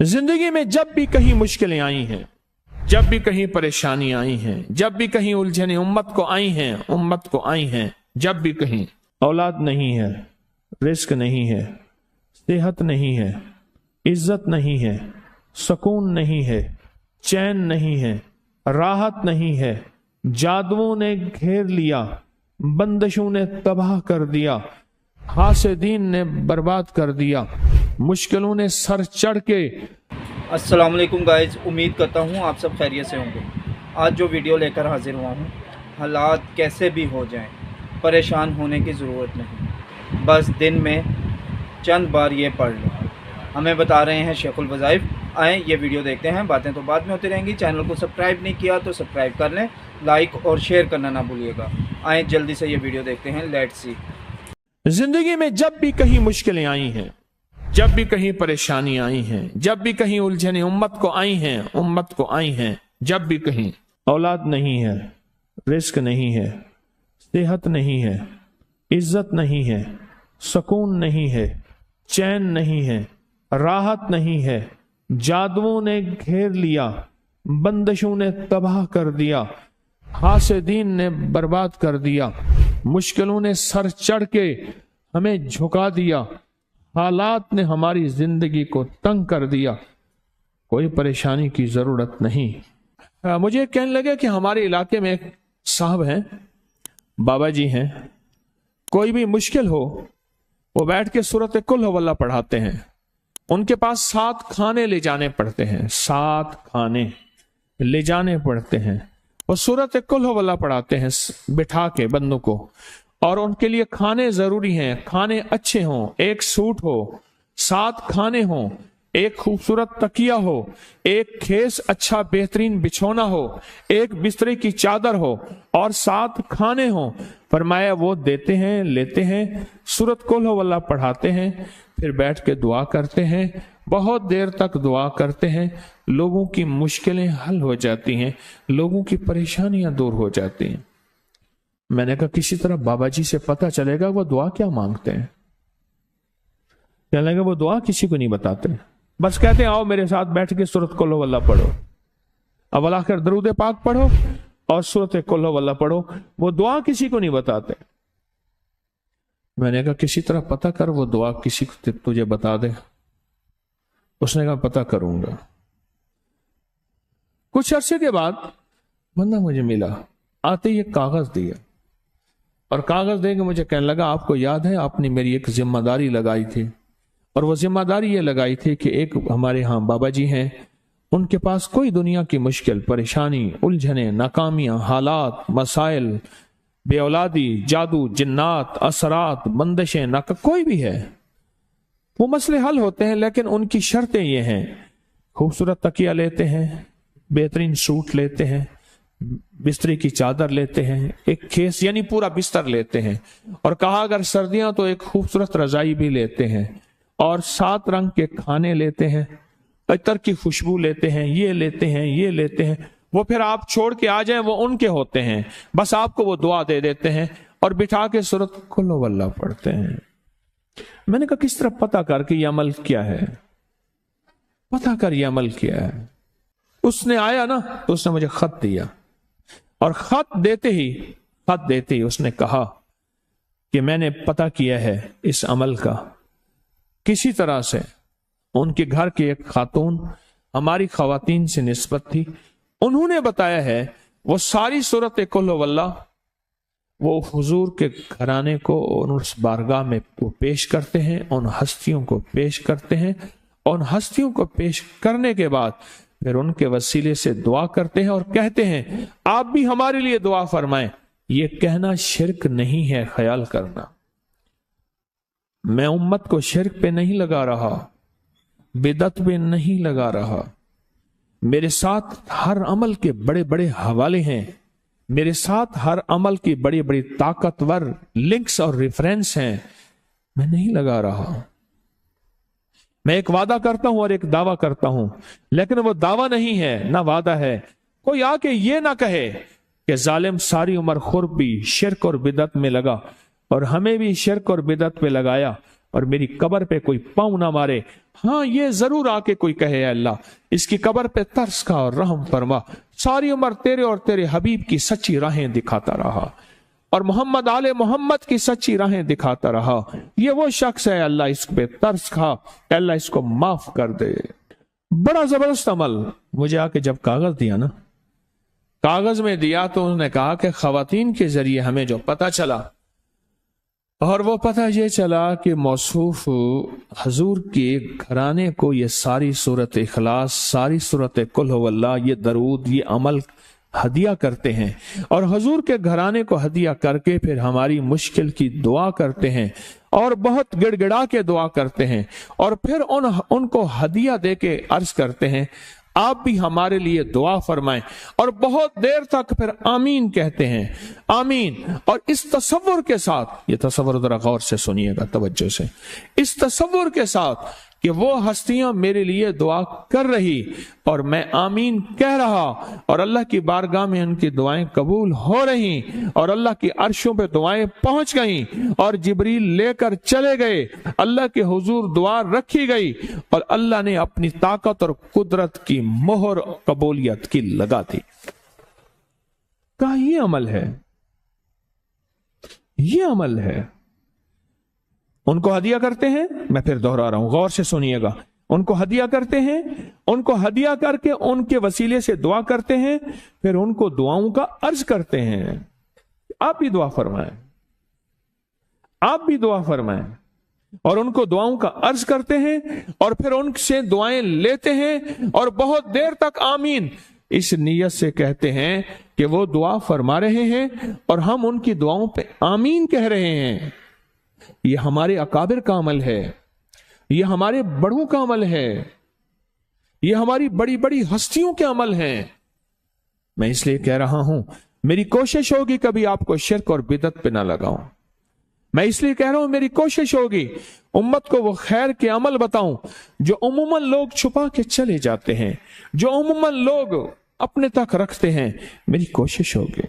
जिंदगी में जब भी कहीं मुश्किलें आई हैं, जब भी कहीं परेशानी आई हैं, जब भी कहीं उलझने उम्मत को आई हैं, जब भी कहीं औलाद नहीं है, रिस्क नहीं है, सेहत नहीं है, इज्जत नहीं है, सुकून नहीं है, चैन नहीं है, राहत नहीं है, जादुओं ने घेर लिया, बंदिशों ने तबाह कर दिया, हासिदीन ने बर्बाद कर दिया, मुश्किलों ने सर चढ़ के। अस्सलाम वालेकुम गाइस, उम्मीद करता हूँ आप सब खैरियत से होंगे। आज जो वीडियो लेकर हाजिर हुआ हूँ, हालात कैसे भी हो जाएं, परेशान होने की ज़रूरत नहीं, बस दिन में चंद बार ये पढ़ लो। हमें बता रहे हैं शेखुल वज़ाइफ। आएँ ये वीडियो देखते हैं, बातें तो बाद में होती रहेंगी। चैनल को सब्सक्राइब नहीं किया तो सब्सक्राइब कर लें, लाइक और शेयर करना ना भूलिएगा। आएँ जल्दी से ये वीडियो देखते हैं, लेट्स सी। जिंदगी में जब भी कहीं मुश्किलें आई हैं, जब भी कहीं परेशानी आई हैं, जब भी कहीं उलझने उम्मत को आई हैं, जब भी कहीं औलाद नहीं है, रिस्क नहीं है, सेहत नहीं है, इज्जत नहीं है, सुकून नहीं है, चैन नहीं है, राहत नहीं है, जादुओं ने घेर लिया, बंदिशों ने तबाह कर दिया, हासिदीन ने बर्बाद कर दिया, मुश्किलों ने सर चढ़ के हमें झुका दिया, हालात ने हमारी जिंदगी को तंग कर दिया। कोई परेशानी की जरूरत नहीं। मुझे कहने लगे कि हमारे इलाके में एक साहब हैं, बाबा जी हैं, कोई भी मुश्किल हो वो बैठ के सूरत कुल हुवल्लाह पढ़ाते हैं। उनके पास 7 खाने ले जाने पड़ते हैं, 7 खाने ले जाने पड़ते हैं। वो सूरत कुल हुवल्लाह पढ़ाते हैं बिठा के बंदों को, और उनके लिए खाने जरूरी हैं, खाने अच्छे हों, एक सूट हो, 7 खाने हों, एक खूबसूरत तकिया हो, एक खेस अच्छा बेहतरीन बिछोना हो, एक बिस्तरे की चादर हो और 7 खाने हों। फरमाया वो देते हैं, लेते हैं, सूरत कुल हुवल्लाह पढ़ाते हैं, फिर बैठ के दुआ करते हैं, बहुत देर तक दुआ करते हैं, लोगों की मुश्किलें हल हो जाती हैं, लोगों की परेशानियां दूर हो जाती हैं। मैंने कहा किसी तरह बाबा जी से पता चलेगा वो दुआ क्या मांगते हैं। कहने लगा वो दुआ किसी को नहीं बताते, बस कहते हैं आओ मेरे साथ बैठ के सूरत कुल हुवल्लाह पढ़ो, अव्वल आखिर दरूद पाक पढ़ो और सूरत कुल हुवल्लाह पढ़ो। वो दुआ किसी को नहीं बताते। मैंने कहा किसी तरह पता कर वो दुआ किसी को तुझे बता दे। उसने कहा पता करूंगा। कुछ अरसे के बाद बंदा मुझे मिला, आते ही एक कागज दिया और कागज देके मुझे कहने लगा आपको याद है आपने मेरी एक जिम्मेदारी लगाई थी, और वो जिम्मेदारी ये लगाई थी कि एक हमारे यहाँ बाबा जी हैं, उनके पास कोई दुनिया की मुश्किल परेशानी उलझने नाकामियां हालात मसाइल बे औलादी जादू जिन्नात असरात बंदिशें नाका कोई भी है, वो मसले हल होते हैं। लेकिन उनकी शर्तें ये हैं, खूबसूरत तकिया लेते हैं, बेहतरीन सूट लेते हैं, बिस्तरे की चादर लेते हैं, एक खेस यानी पूरा बिस्तर लेते हैं, और कहा अगर सर्दियां तो एक खूबसूरत रजाई भी लेते हैं, और 7 रंग के खाने लेते हैं, अतर की खुशबू लेते हैं, ये लेते हैं, ये लेते हैं। वो फिर आप छोड़ के आ जाएं वो उनके होते हैं, बस आपको वो दुआ दे देते हैं और बिठा के सूरत कुल हुवल्लाह पढ़ते हैं। मैंने कहा किस तरह पता कर कि ये अमल क्या है, पता कर ये अमल क्या है। उसने आया ना तो उसने मुझे खत दिया, और खत देते ही उसने कहा कि मैंने पता किया है इस अमल का। किसी तरह से उनके घर की एक खातून हमारी खवातीन से निस्बत थी, उन्होंने बताया है वो सारी सूरत कुल हुवल्लाह वो हुजूर के घराने को और उस बारगाह में वो पेश करते हैं, उन हस्तियों को पेश करते हैं, उन हस्तियों को पेश करने के बाद फिर उनके वसीले से दुआ करते हैं और कहते हैं आप भी हमारे लिए दुआ फरमाएं। ये कहना शिरक नहीं है, ख्याल करना। मैं उम्मत को शिरक पे नहीं लगा रहा, बिदत पे नहीं लगा रहा। मेरे साथ हर अमल के बड़े बड़े हवाले हैं, मेरे साथ हर अमल की बड़ी बड़ी ताकतवर लिंक्स और रेफरेंस हैं। मैं नहीं लगा रहा। मैं एक वादा करता हूं और एक दावा करता हूं, लेकिन वो दावा नहीं है ना वादा है। कोई आके ये ना कहे कि जालिम सारी उम्र खुद भी शिरक और बिदत में लगा और हमें भी शिरक और बिदत पे लगाया, और मेरी कब्र पे कोई पांव ना मारे, हाँ ये जरूर आके कोई कहे अल्लाह इसकी कब्र पे तरस खा और रहम फरमा, सारी उम्र तेरे और तेरे हबीब की सच्ची राहें दिखाता रहा और मोहम्मद आले मोहम्मद की सच्ची राहें दिखाता रहा। ये वो शख्स है अल्लाह इस पे तरस खा, अल्लाह इसको माफ कर दे। बड़ा जबरदस्त अमल। मुझे आके जब कागज दिया ना, कागज में दिया तो उन्होंने कहा कि खवातीन के जरिए हमें जो पता चला, और वो पता ये चला कि मौसूफ हजूर के घराने को ये सारी सूरत इखलास, सारी सूरत कुल हुवल्लाह, ये दरूद, ये अमल हदिया करते हैं और हजूर के घराने को हदिया करके फिर हमारी मुश्किल की दुआ करते हैं और बहुत गिड़गिड़ा के दुआ करते हैं और फिर उनको हदिया दे के अर्ज करते हैं आप भी हमारे लिए दुआ फरमाएं, और बहुत देर तक फिर आमीन कहते हैं, आमीन। और इस तसव्वुर के साथ, ये तसव्वुर जरा गौर से सुनिएगा तवज्जो से, इस तसव्वुर के साथ कि वो हस्तियां मेरे लिए दुआ कर रही और मैं आमीन कह रहा और अल्लाह की बारगाह में उनकी दुआएं कबूल हो रही और अल्लाह की अर्शों पे दुआएं पहुंच गईं और जिब्रील लेकर चले गए, अल्लाह के हुजूर दुआ रखी गई और अल्लाह ने अपनी ताकत और कुदरत की मोहर कबूलियत की लगा दी। कहा ये अमल है, ये अमल है। उनको हदिया करते हैं, मैं फिर दोहरा रहा हूं, गौर से सुनिएगा, उनको हदिया करते हैं, उनको हदिया करके उनके वसीले से दुआ करते हैं, फिर उनको दुआओं का अर्ज करते हैं आप भी दुआ फरमाएं, आप भी दुआ फरमाएं, और उनको दुआओं का अर्ज करते हैं और फिर उनसे दुआएं लेते हैं और बहुत देर तक आमीन इस नीयत से कहते हैं कि वो दुआ फरमा रहे हैं और हम उनकी दुआओं पे आमीन कह रहे हैं। ये हमारे अकाबिर का अमल है, ये हमारे बड़ों का अमल है, ये हमारी बड़ी बड़ी हस्तियों के अमल हैं। मैं इसलिए कह रहा हूं, मेरी कोशिश होगी कभी आपको शिर्क और बिदअत पे ना लगाऊं। मैं इसलिए कह रहा हूं, मेरी कोशिश होगी उम्मत को वो खैर के अमल बताऊं जो उम्मन लोग छुपा के चले जाते हैं, जो उम्मन लोग अपने तक रखते हैं। मेरी कोशिश होगी।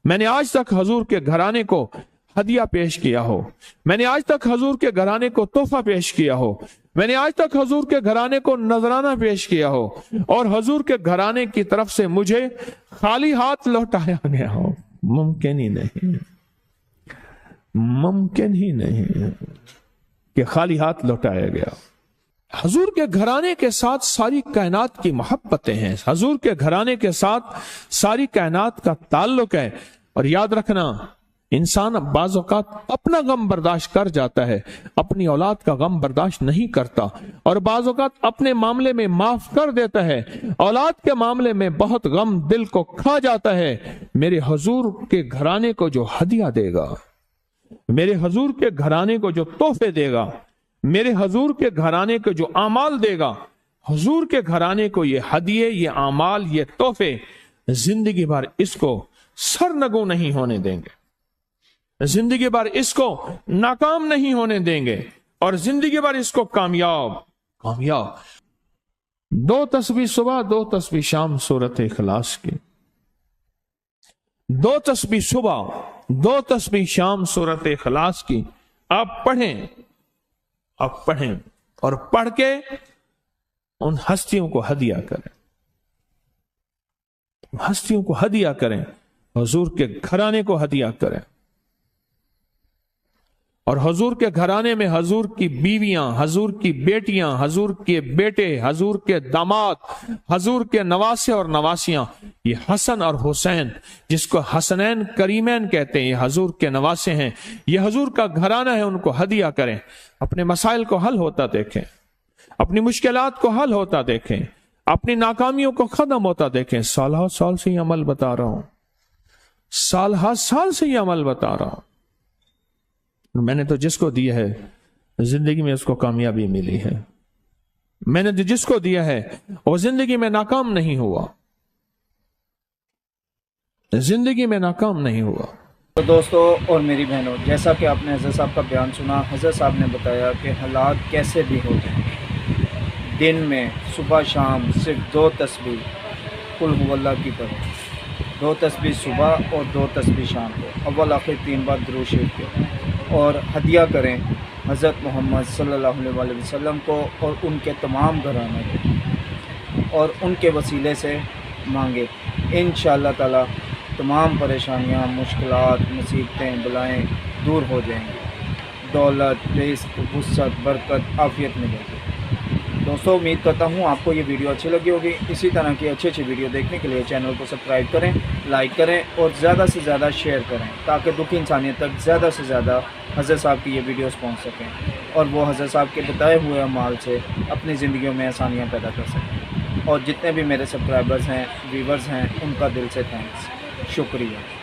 मैंने आज तक हजूर के घराने को हदिया पेश किया हो, मैंने आज तक हजूर के घराने को तोहफा पेश किया हो, मैंने आज तक हजूर के घराने को नजराना पेश किया हो और हजूर के घराने की तरफ से मुझे खाली हाथ लौटाया गया हो, मुमकिन ही नहीं, मुमकिन ही नहीं कि खाली हाथ लौटाया गया। हजूर के घराने के साथ सारी कायनात की मोहब्बतें हैं, हजूर के घराने के साथ सारी कायनात का ताल्लुक है। और याद रखना, इंसान बाज़ औक़ात अपना गम बर्दाश्त कर जाता है, अपनी औलाद का गम बर्दाश्त नहीं करता, और बाज़ औक़ात अपने मामले में माफ कर देता है, औलाद के मामले में बहुत गम दिल को खा जाता है। मेरे हजूर के घराने को जो हदिया देगा, मेरे हजूर के घराने को जो तोहफे देगा, मेरे हजूर के घराने को जो आमाल देगा, हजूर के घराने को ये हदिये, ये आमाल, ये तोहफे जिंदगी भर इसको सरनगू नहीं होने देंगे, जिंदगी भर इसको नाकाम नहीं होने देंगे और जिंदगी भर इसको कामयाब कामयाब। 2 तस्बीह सुबह, 2 तस्बीह शाम सूरत इखलास की, 2 तस्बीह सुबह, 2 तस्बीह शाम सूरत इखलास की आप पढ़ें, आप पढ़ें और पढ़ के उन हस्तियों को हदिया करें, हस्तियों को हदिया करें, हुजूर के घराने को हदिया करें। और हजूर के घराने में हजूर की बीवियां, हजूर की बेटियां, हजूर के बेटे, हजूर के दामाद, हजूर के नवासे और नवासियां, ये हसन और हुसैन जिसको हसनैन करीमैन कहते हैं, ये हजूर के नवासे हैं, ये हजूर का घराना है, उनको हदिया करें। अपने मसाइल को हल होता देखें, अपनी मुश्किलात को हल होता देखें, अपनी नाकामियों को खत्म होता देखें। साल साल से ये अमल बता रहा हूं, साल से ये अमल बता रहा हूं। मैंने तो जिसको दिया है जिंदगी में उसको कामयाबी मिली है, मैंने तो जिसको दिया है वो जिंदगी में नाकाम नहीं हुआ, जिंदगी में नाकाम नहीं हुआ। तो दोस्तों और मेरी बहनों, जैसा कि आपने हज़रत साहब का बयान सुना, हज़रत साहब ने बताया कि हालात कैसे भी हो जाए, दिन में सुबह शाम सिर्फ 2 तस्बीह कुल हुवल्लाह की पढ़ें, 2 तस्बीह सुबह और 2 तस्बीह शाम को, अव्वल आखिर 3 बार दुरूद शरीफ के, और हदिया करें حضرت محمد صلی اللہ علیہ وسلم کو اور ان کے تمام گھرانے کو اور ان کے وسیلے سے مانگے، انشاءاللہ تعالی تمام پریشانیاں، مشکلات، مصیبتیں، بلائیں دور ہو جائیں گی، دولت، رزق، وسعت، برکت، عافیت ملے گی۔ دوستو امید کرتا ہوں آپ کو یہ ویڈیو اچھی لگی ہوگی۔ اسی طرح کی اچھی اچھی ویڈیو دیکھنے کے لیے چینل کو سبسکرائب کریں، لائک کریں اور زیادہ سے زیادہ شیئر کریں تاکہ دکھی انسانیت تک زیادہ سے زیادہ حضرت صاحب کی یہ ویڈیوز پہنچ سکیں اور وہ حضرت صاحب کے بتائے ہوئے اعمال سے اپنی زندگیوں میں آسانیاں پیدا کر سکیں۔ اور جتنے بھی میرے سبسکرائبرز ہیں، ویورز ہیں، ان کا دل سے تھینکس، شکریہ۔